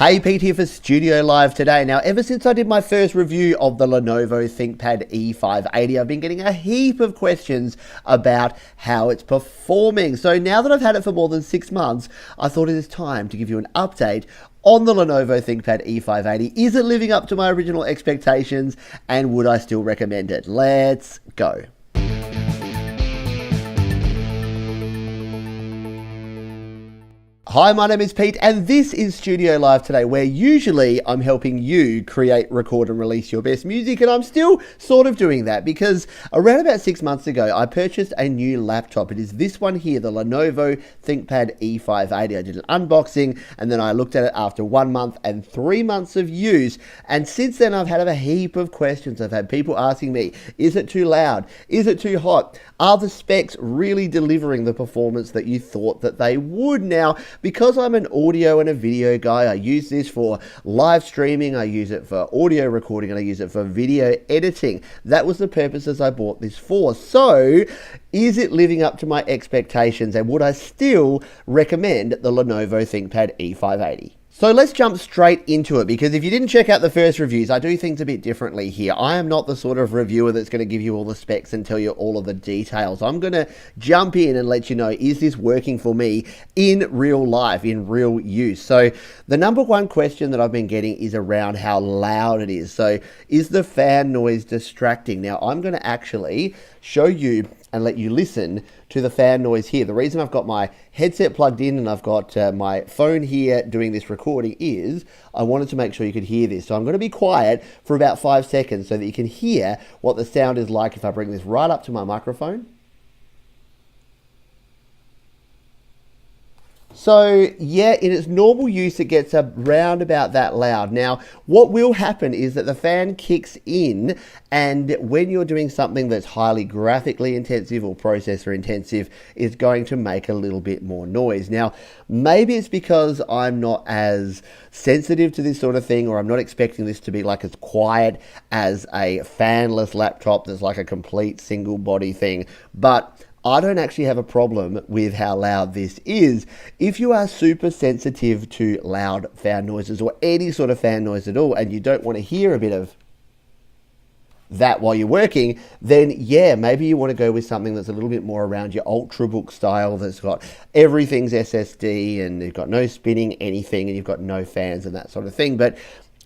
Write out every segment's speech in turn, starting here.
Hey, Pete here for Studio Live today. Now, ever since I did my first review of the Lenovo ThinkPad E580, I've been getting a heap of questions about how it's performing. So now that I've had it for more than 6 months, I thought it is time to give you an update on the Lenovo ThinkPad E580. Is it living up to my original expectations, and would I still recommend it? Let's go. Hi, my name is Pete, and this is Studio Live today, where usually I'm helping you create, record, and release your best music, and I'm still sort of doing that because around about 6 months ago, I purchased a new laptop. It is this one here, the Lenovo ThinkPad E580. I did an unboxing, and then I looked at it after 1 month and 3 months of use, and since then I've had a heap of questions. I've had people asking me, is it too loud? Is it too hot? Are the specs really delivering the performance that you thought that they would? Now, because I'm an audio and a video guy, I use this for live streaming, I use it for audio recording, and I use it for video editing. That was the purposes I bought this for. So, is it living up to my expectations, and would I still recommend the Lenovo ThinkPad E580? So let's jump straight into it, because if you didn't check out the first reviews, I do things a bit differently here. I am not the sort of reviewer that's going to give you all the specs and tell you all of the details. I'm going to jump in and let you know, is this working for me in real life, in real use? So the number one question that I've been getting is around how loud it is. So is the fan noise distracting? Now I'm going to actually show you and let you listen to the fan noise here. The reason I've got my headset plugged in and I've got my phone here doing this recording is I wanted to make sure you could hear this. So I'm going to be quiet for about 5 seconds so that you can hear what the sound is like if I bring this right up to my microphone. So yeah, in its normal use, it gets around about that loud. Now, what will happen is that the fan kicks in, and when you're doing something that's highly graphically intensive or processor intensive, it's going to make a little bit more noise. Now, maybe it's because I'm not as sensitive to this sort of thing, or I'm not expecting this to be like as quiet as a fanless laptop that's like a complete single body thing, but I don't actually have a problem with how loud this is. If you are super sensitive to loud fan noises or any sort of fan noise at all, and you don't want to hear a bit of that while you're working, then yeah, maybe you want to go with something that's a little bit more around your Ultrabook style, that's got everything's SSD and you've got no spinning anything and you've got no fans and that sort of thing. But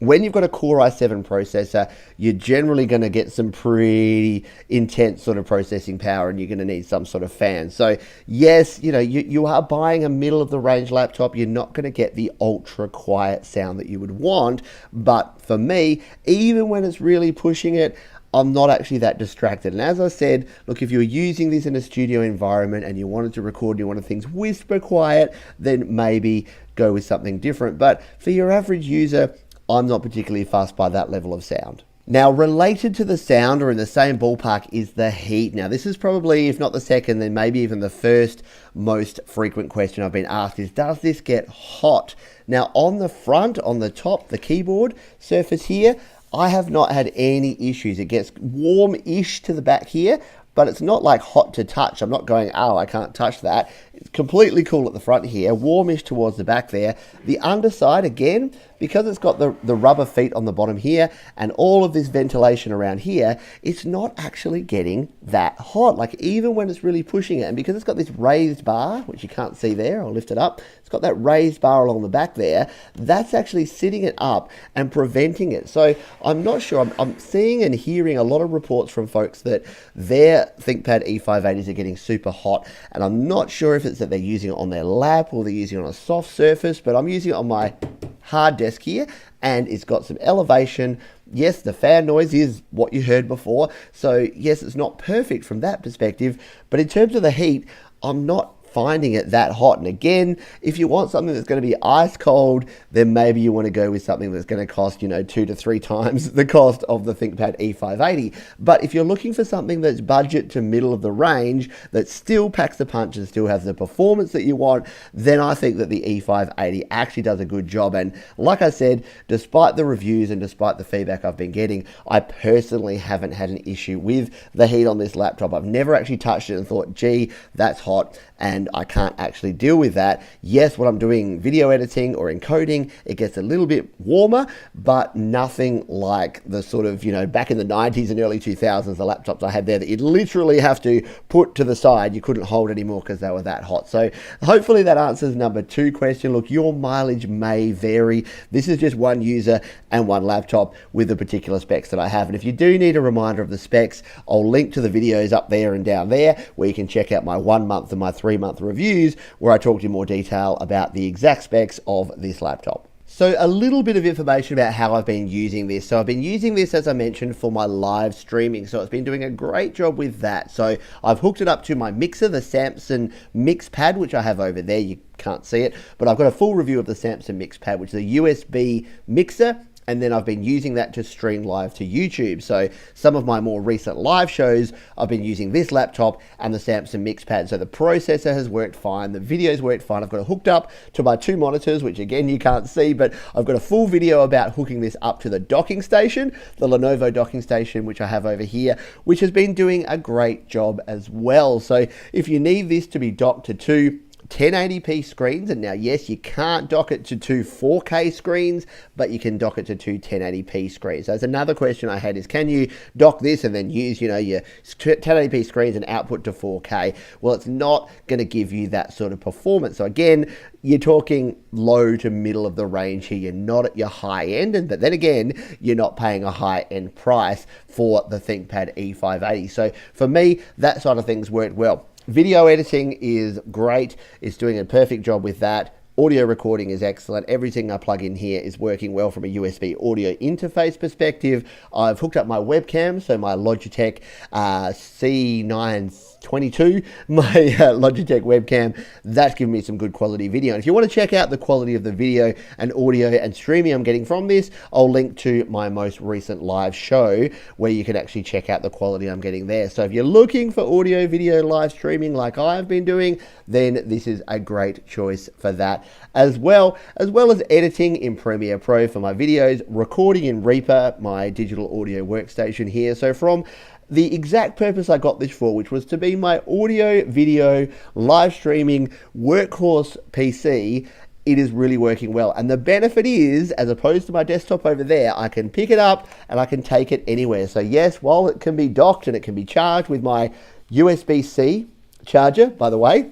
when you've got a Core i7 processor, you're generally going to get some pretty intense sort of processing power, and you're going to need some sort of fan. So yes, you know, you are buying a middle of the range laptop. You're not going to get the ultra quiet sound that you would want. But for me, even when it's really pushing it, I'm not actually that distracted. And as I said, look, if you're using this in a studio environment and you wanted to record, you wanted things whisper quiet, then maybe go with something different. But for your average user, I'm not particularly fussed by that level of sound. Now, related to the sound, or in the same ballpark, is the heat. Now, this is probably, if not the second, then maybe even the first most frequent question I've been asked is, does this get hot? Now, on the front, on the top, the keyboard surface here, I have not had any issues. It gets warm-ish to the back here, but it's not like hot to touch. I'm not going, oh, I can't touch that. It's completely cool at the front here, warmish towards the back there. The underside, again, because it's got the rubber feet on the bottom here and all of this ventilation around here, it's not actually getting that hot. Like, even when it's really pushing it, and because it's got this raised bar, which you can't see there, I'll lift it up, it's got that raised bar along the back there, that's actually sitting it up and preventing it. So I'm not sure. I'm seeing and hearing a lot of reports from folks that their ThinkPad E580s are getting super hot, and I'm not sure if it's that they're using it on their lap or they're using it on a soft surface, but I'm using it on my hard desk here, and it's got some elevation. Yes, the fan noise is what you heard before, so yes, it's not perfect from that perspective, but in terms of the heat, I'm not finding it that hot. And again, if you want something that's going to be ice cold, then maybe you want to go with something that's going to cost, 2 to 3 times the cost of the ThinkPad E580. But if you're looking for something that's budget to middle of the range, that still packs the punch and still has the performance that you want, then I think that the E580 actually does a good job. And like I said, despite the reviews and despite the feedback I've been getting, I personally haven't had an issue with the heat on this laptop. I've never actually touched it and thought, gee, that's hot. And and I can't actually deal with that. Yes, when I'm doing video editing or encoding, it gets a little bit warmer, but nothing like the sort of, back in the 90s and early 2000s, the laptops I had there that you'd literally have to put to the side. You couldn't hold anymore because they were that hot. So hopefully that answers number 2 question. Look, your mileage may vary. This is just one user and one laptop with the particular specs that I have. And if you do need a reminder of the specs, I'll link to the videos up there and down there where you can check out my 1 month and my 3 month reviews where I talk in more detail about the exact specs of this laptop. So a little bit of information about how I've been using this. So I've been using this, as I mentioned, for my live streaming. So it's been doing a great job with that. So I've hooked it up to my mixer, the Samsung MixPad, which I have over there. You can't see it, but I've got a full review of the Samsung MixPad, which is a USB mixer. And then I've been using that to stream live to YouTube. So some of my more recent live shows, I've been using this laptop and the Samsung MixPad. So the processor has worked fine. The video's worked fine. I've got it hooked up to my 2 monitors, which again, you can't see, but I've got a full video about hooking this up to the docking station, the Lenovo docking station, which I have over here, which has been doing a great job as well. So if you need this to be docked to 2 1080p screens, and now yes, you can't dock it to 2 4K screens, but you can dock it to 2 1080p screens. So that's another question I had, is can you dock this and then use your 1080p screens and output to 4K? Well, it's not going to give you that sort of performance. So again, you're talking low to middle of the range here. You're not at your high end, but then again, you're not paying a high end price for the ThinkPad E580. So for me, that side of things worked well. Video editing is great. It's doing a perfect job with that. Audio recording is excellent. Everything I plug in here is working well from a USB audio interface perspective. I've hooked up my webcam, so my Logitech C922, my Logitech webcam, that's giving me some good quality video. And if you want to check out the quality of the video and audio and streaming I'm getting from this, I'll link to my most recent live show where you can actually check out the quality I'm getting there. So if you're looking for audio, video, live streaming like I've been doing, then this is a great choice for that, as well as editing in Premiere Pro for my videos, recording in Reaper, my digital audio workstation here. So from the exact purpose I got this for, which was to be my audio, video, live streaming workhorse PC, it is really working well. And the benefit is, as opposed to my desktop over there, I can pick it up and I can take it anywhere. So yes, while it can be docked and it can be charged with my USB-C charger, by the way,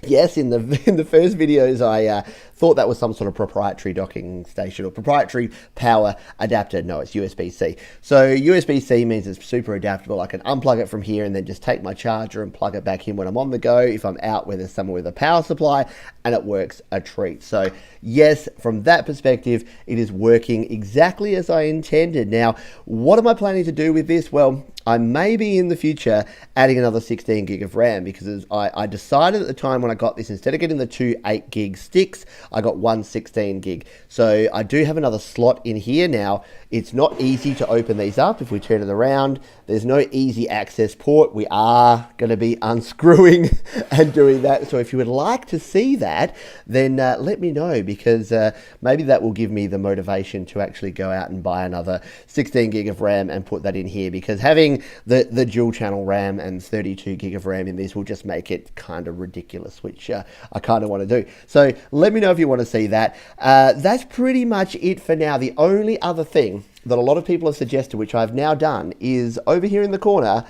yes, in the first videos, I thought that was some sort of proprietary docking station or proprietary power adapter. No, it's USB-C. So USB-C means it's super adaptable. I can unplug it from here and then just take my charger and plug it back in when I'm on the go, if I'm out where there's somewhere with a power supply, and it works a treat. So yes, from that perspective, it is working exactly as I intended. Now, what am I planning to do with this? Well, I may be in the future adding another 16 gig of RAM, because I decided at the time when I got this, instead of getting the 2 8 gig sticks, I got one 16 gig. So I do have another slot in here. Now, it's not easy to open these up. If we turn it around, there's no easy access port. We are going to be unscrewing and doing that. So if you would like to see that, then let me know, because maybe that will give me the motivation to actually go out and buy another 16 gig of RAM and put that in here, because having the dual channel RAM and 32 gig of RAM in this will just make it kind of ridiculous, which I kind of want to do. So let me know if you want to see that. That's pretty much it for now. The only other thing that a lot of people have suggested, which I've now done, is over here in the corner,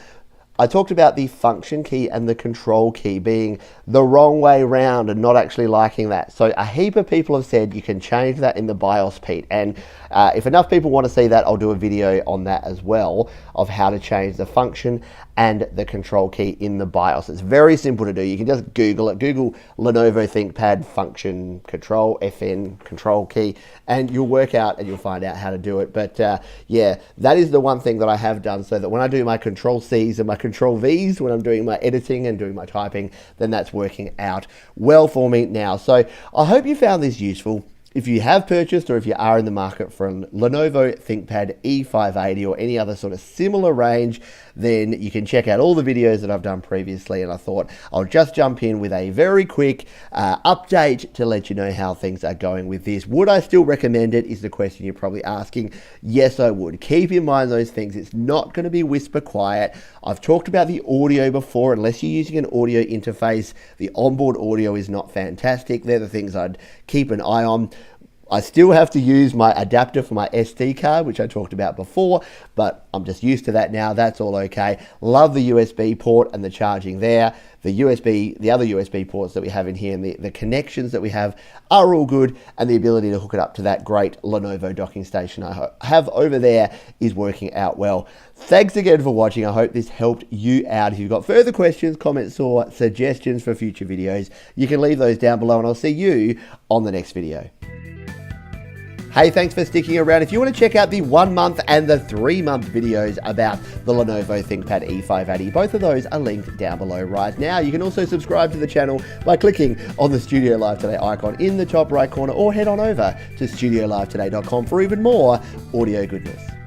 I talked about the function key and the control key being the wrong way round and not actually liking that. So a heap of people have said you can change that in the BIOS, Pete. And if enough people want to see that, I'll do a video on that as well, of how to change the function and the control key in the BIOS. It's very simple to do. You can just Google it. Google Lenovo ThinkPad function control, FN control key, and you'll work out and you'll find out how to do it. But yeah, that is the one thing that I have done, so that when I do my control C's and my control V's, when I'm doing my editing and doing my typing, then that's working out well for me now. So I hope you found this useful. If you have purchased or if you are in the market for a Lenovo ThinkPad E580 or any other sort of similar range, then you can check out all the videos that I've done previously, and I thought I'll just jump in with a very quick update to let you know how things are going with this. Would I still recommend it is the question you're probably asking. Yes, I would. Keep in mind those things. It's not going to be whisper quiet. I've talked about the audio before. Unless you're using an audio interface, the onboard audio is not fantastic. They're the things I'd keep an eye on. I still have to use my adapter for my SD card, which I talked about before, but I'm just used to that now. That's all okay. Love the USB port and the charging there. The other USB ports that we have in here and the connections that we have are all good, and the ability to hook it up to that great Lenovo docking station I have over there is working out well. Thanks again for watching. I hope this helped you out. If you've got further questions, comments, or suggestions for future videos, you can leave those down below, and I'll see you on the next video. Hey, thanks for sticking around. If you want to check out the 1 month and the 3 month videos about the Lenovo ThinkPad E580, both of those are linked down below right now. You can also subscribe to the channel by clicking on the Studio Live Today icon in the top right corner, or head on over to studiolivetoday.com for even more audio goodness.